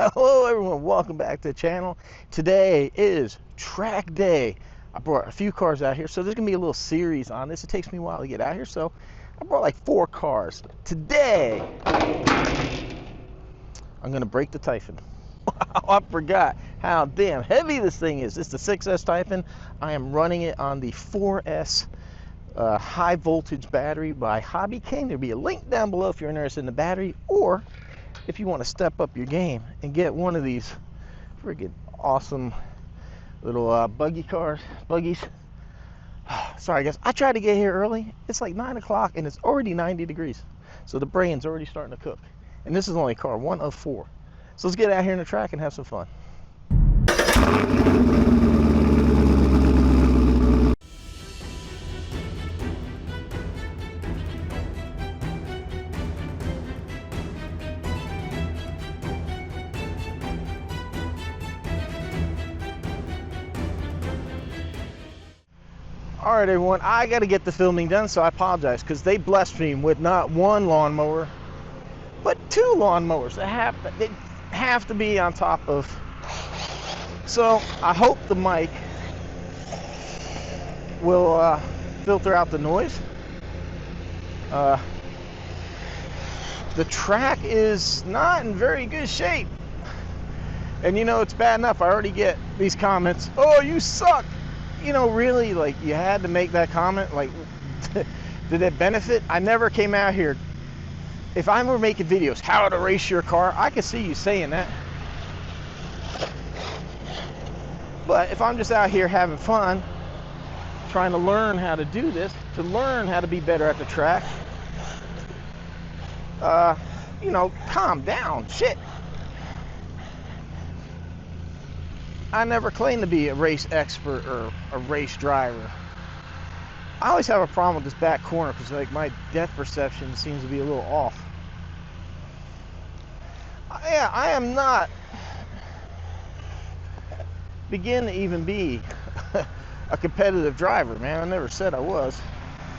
Hello everyone, welcome back to the channel. Today is track day. I brought a few cars out here, so there's gonna be a little series on this. It takes me a while to get out here, so I brought like 4 cars. Today, I'm gonna break the Typhon. Wow, I forgot how damn heavy this thing is. It's the 6S Typhon. I am running it on the 4S high voltage battery by Hobbyking. There'll be a link down below if you're interested in the battery, or if you want to step up your game and get one of these friggin' awesome little buggies. Sorry guys, I tried to get here early. It's like 9 o'clock and it's already 90 degrees. So the brain's already starting to cook. And this is only car 1 of 4. So let's get out here in the track and have some fun. All right, everyone, I got to get the filming done, so I apologize because they blessed me with not 1 lawnmower, but 2 lawnmowers. They have to be on top of. So I hope the mic will filter out the noise. The track is not in very good shape, and you know it's bad enough. I already get these comments. Oh, you suck. You know, really, like, you had to make that comment? Like, did it benefit? I never came out here. If I were making videos, how to race your car, I could see you saying that. But if I'm just out here having fun, trying to learn how to do this, to learn how to be better at the track, you know, calm down, shit. I never claimed to be a race expert or a race driver. I always have a problem with this back corner because, like, my depth perception seems to be a little off. Yeah, I am not begin to even be a competitive driver, man. I never said I was,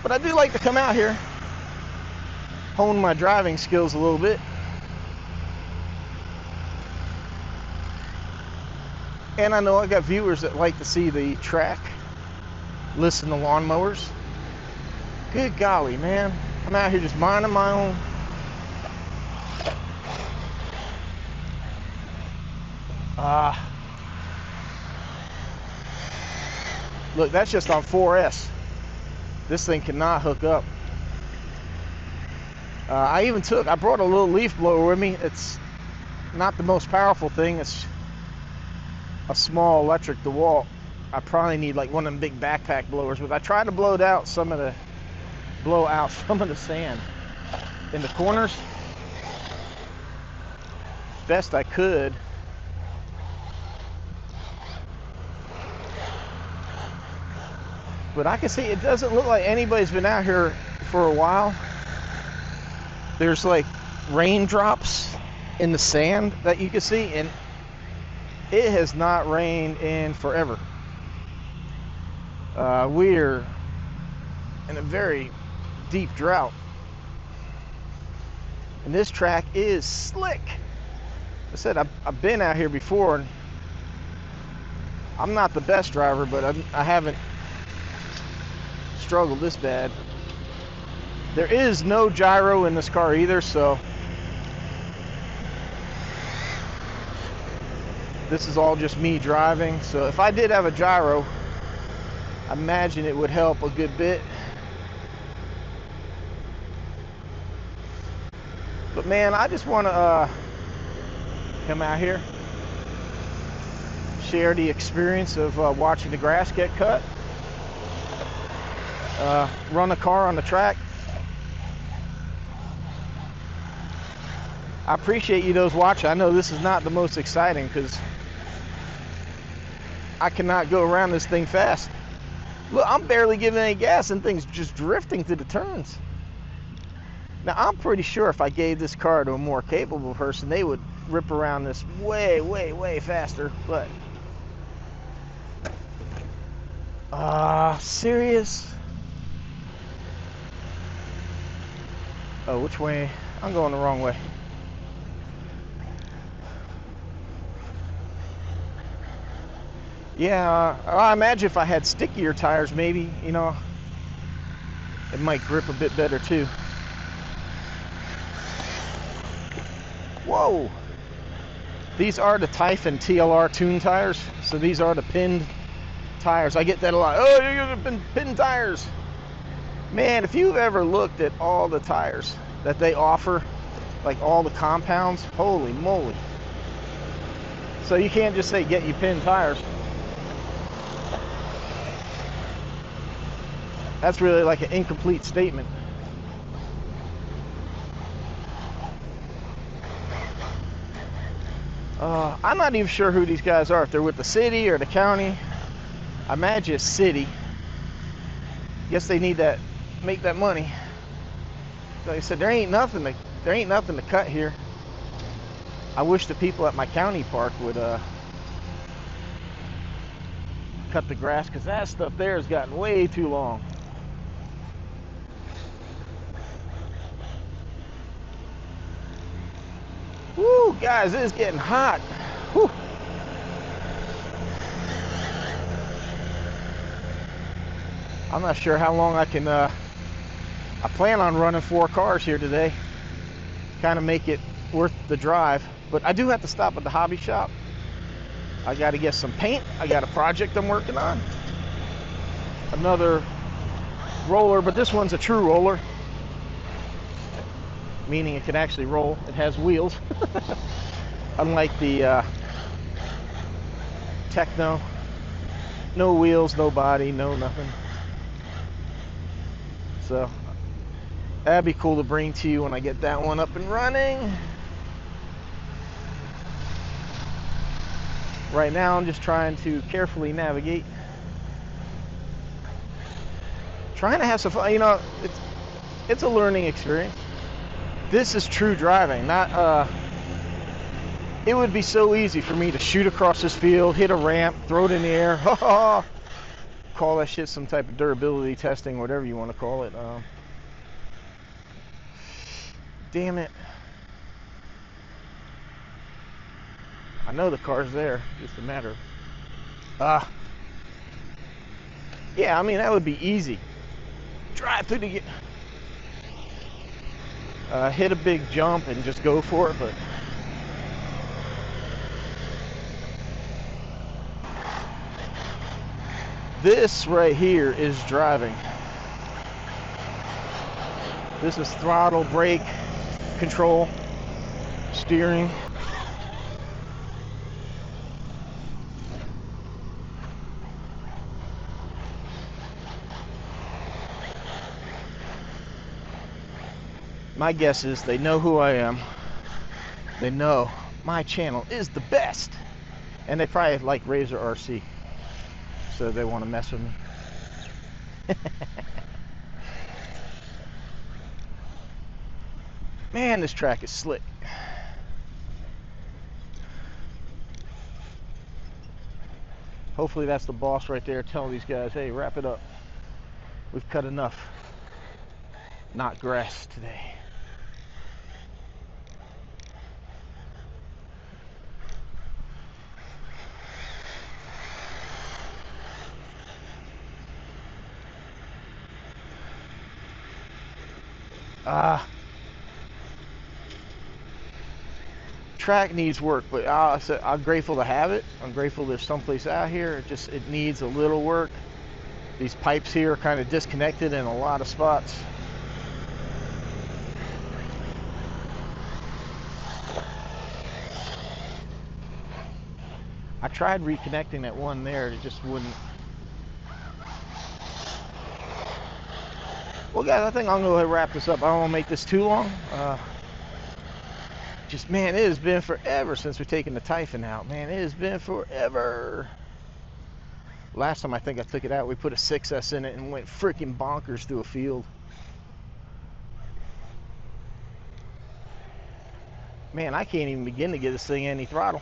but I do like to come out here, hone my driving skills a little bit. And I know I got viewers that like to see the track, listen to lawnmowers. Good golly, man. I'm out here just minding my own. Look, that's just on 4S. This thing cannot hook up. I brought a little leaf blower with me. It's not the most powerful thing. It's a small electric DeWalt. I probably need like one of them big backpack blowers, but I tried to blow out some of the sand in the corners best I could. But I can see it doesn't look like anybody's been out here for a while. There's like raindrops in the sand that you can see, and it has not rained in forever. We're in a very deep drought. And this track is slick. I said, I've been out here before, and I'm not the best driver, but I haven't struggled this bad. There is no gyro in this car either, so this is all just me driving. So if I did have a gyro, I imagine it would help a good bit. But man, I just want to come out here, share the experience of watching the grass get cut, run a car on the track. I appreciate you those watching. I know this is not the most exciting because I cannot go around this thing fast. Look, I'm barely giving any gas and things just drifting to the turns. Now, I'm pretty sure if I gave this car to a more capable person, they would rip around this way, way, way faster. But, serious? Oh, which way? I'm going the wrong way. Yeah, I imagine if I had stickier tires, maybe, you know, it might grip a bit better too. Whoa! These are the Typhon TLR tune tires, so these are the pinned tires. I get that a lot. Oh, you've been pinned tires. Man, if you've ever looked at all the tires that they offer, like all the compounds, holy moly. So you can't just say get you pinned tires. That's really like an incomplete statement. I'm not even sure who these guys are, if they're with the city or the county. I imagine it's city. Guess they need that, make that money. So they said there ain't nothing to cut here. I wish the people at my county park would cut the grass, because that stuff there has gotten way too long. Woo, guys, it is getting hot. Whew. I'm not sure how long I can, I plan on running 4 cars here today. Kind of make it worth the drive. But I do have to stop at the hobby shop. I got to get some paint. I got a project I'm working on. Another roller, but this one's a true roller. Meaning it can actually roll. It has wheels. Unlike the Techno. No wheels, no body, no nothing. So that'd be cool to bring to you when I get that one up and running. Right now I'm just trying to carefully navigate. Trying to have some fun, you know, it's a learning experience. This is true driving, not it would be so easy for me to shoot across this field, hit a ramp, throw it in the air, call that shit some type of durability testing, whatever you want to call it. Damn it. I know the car's there, just a matter of... yeah, I mean, that would be easy. Drive through the... hit a big jump and just go for it, but... this right here is driving. This is throttle, brake, control, steering. My guess is they know who I am. They know my channel is the best. And they probably like Razor RC. So they want to mess with me. Man, this track is slick. Hopefully that's the boss right there telling these guys, hey, wrap it up. We've cut enough. Not grass today. Track needs work, but I'm grateful to have it. I'm grateful there's someplace out here. It needs a little work. These pipes here are kind of disconnected in a lot of spots. I tried reconnecting that one there, it just wouldn't. Well, guys, I think I'm going to go ahead and wrap this up. I don't want to make this too long. Just, man, it has been forever since we've taken the Typhon out. Man, it has been forever. Last time I think I took it out, we put a 6S in it and went freaking bonkers through a field. Man, I can't even begin to get this thing any throttle.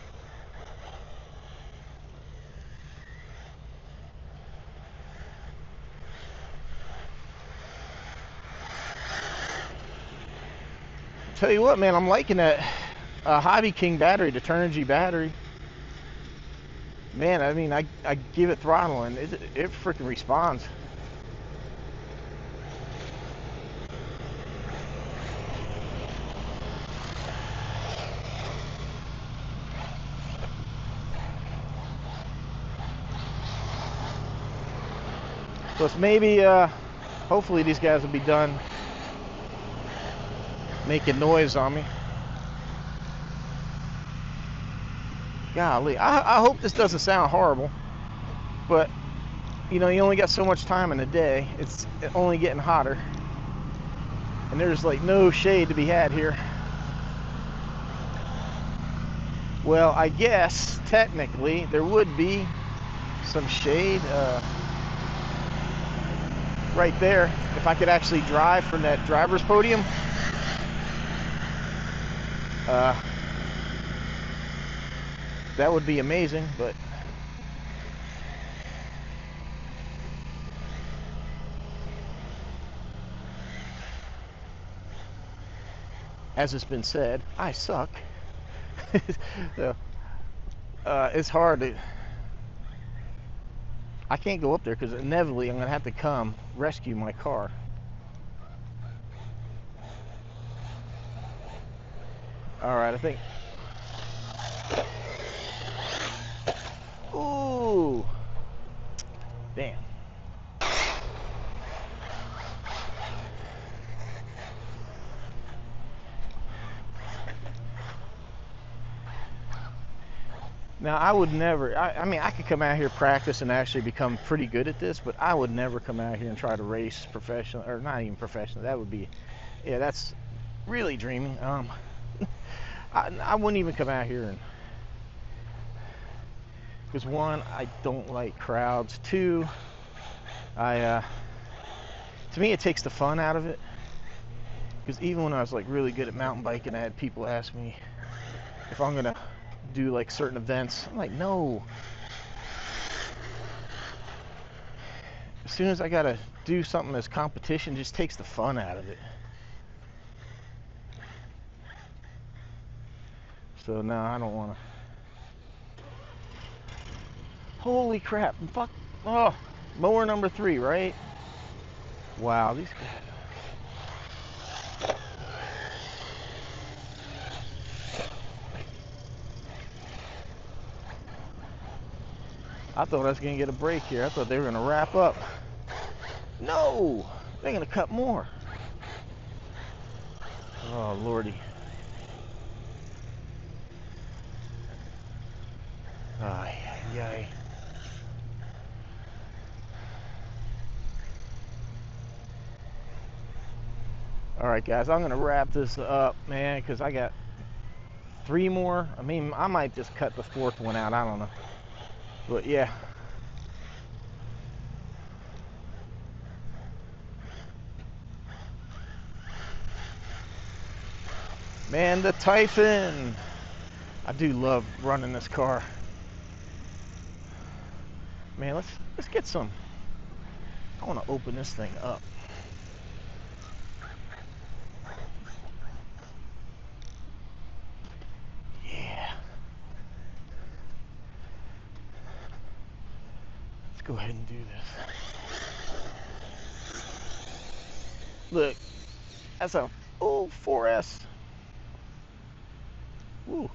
Tell you what, man, I'm liking that hobbyking battery, the Turnigy battery. Man, I mean, I give it throttle and it freaking responds. Plus maybe, hopefully these guys will be done making noise on me. Golly, I hope this doesn't sound horrible, but you know, you only got so much time in the day. It's only getting hotter, and there's like no shade to be had here. Well, I guess technically there would be some shade right there if I could actually drive from that driver's podium. That would be amazing, but as it's been said, I suck. So, it's hard to, I can't go up there because inevitably I'm going to have to come rescue my car. Alright, I think, ooh, damn. Now, I would never, I mean, I could come out here, practice, and actually become pretty good at this, but I would never come out here and try to race professional, or not even professional. That would be, yeah, that's really dreaming. I wouldn't even come out here, and because one, I don't like crowds. Two, to me, it takes the fun out of it. Because even when I was like really good at mountain biking, I had people ask me if I'm gonna do like certain events. I'm like, no. As soon as I gotta do something as competition, it just takes the fun out of it. So no, I don't want to. Holy crap! Fuck! Oh, mower number 3, right? Wow, these guys. I thought I was going to get a break here. I thought they were going to wrap up. No! They're going to cut more. Oh, lordy. Ay, ay, ay. Alright, guys, I'm going to wrap this up, man, because I got 3 more. I mean, I might just cut the 4th one out. I don't know. But yeah. Man, the Typhon. I do love running this car. Man, let's get some. I want to open this thing up. Yeah. Let's go ahead and do this. Look, that's a old 4S. Ooh.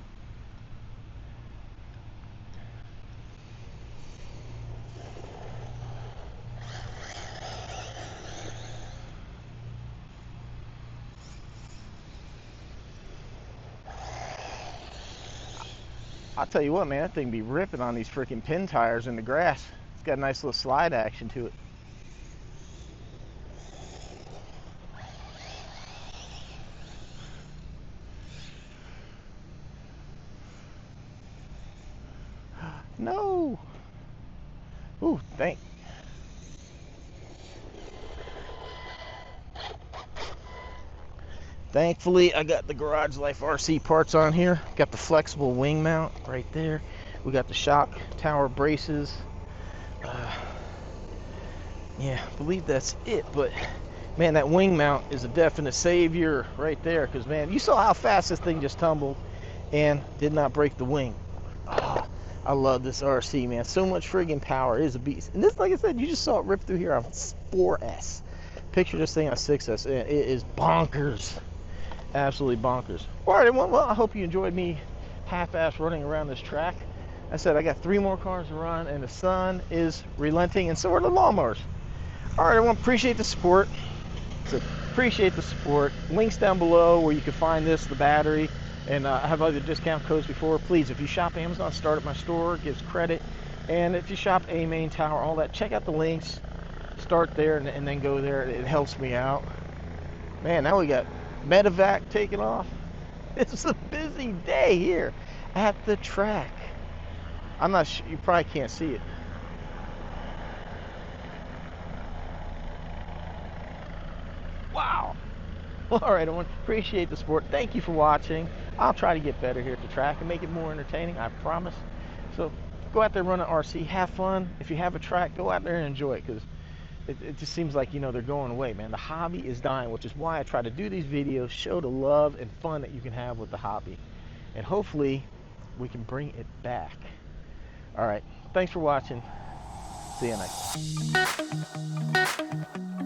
I'll tell you what, man, that thing be ripping on these freaking pin tires in the grass. It's got a nice little slide action to it. No. Ooh, thank. Thankfully, I got the Garage Life RC parts on here. Got the flexible wing mount right there. We got the shock tower braces. Yeah, I believe that's it. But man, that wing mount is a definite savior right there. Because man, you saw how fast this thing just tumbled and did not break the wing. Oh, I love this RC, man. So much friggin' power. It is a beast. And this, like I said, you just saw it rip through here on 4S. Picture this thing on 6S. And it is bonkers. Absolutely bonkers. All right, well, I hope you enjoyed me half-ass running around this track. I said I got 3 more cars to run, and the sun is relenting, and so are the lawnmowers. All right, everyone, appreciate the support. So appreciate the support. Links down below where you can find this, the battery, and I have other discount codes before. Please, if you shop Amazon, start at my store, gives credit. And if you shop A Main Tower, all that, check out the links. Start there and then go there. It helps me out. Man, now we got Medevac taking off. It's a busy day here at the track. I'm not sure, you probably can't see it. Wow. All right, everyone, appreciate the support. Thank you for watching. I'll try to get better here at the track and make it more entertaining, I promise. So go out there, run an RC, have fun. If you have a track, go out there and enjoy it, because it just seems like, you know, they're going away, man. The hobby is dying, which is why I try to do these videos, show the love and fun that you can have with the hobby. And hopefully we can bring it back. All right, thanks for watching. See you next time.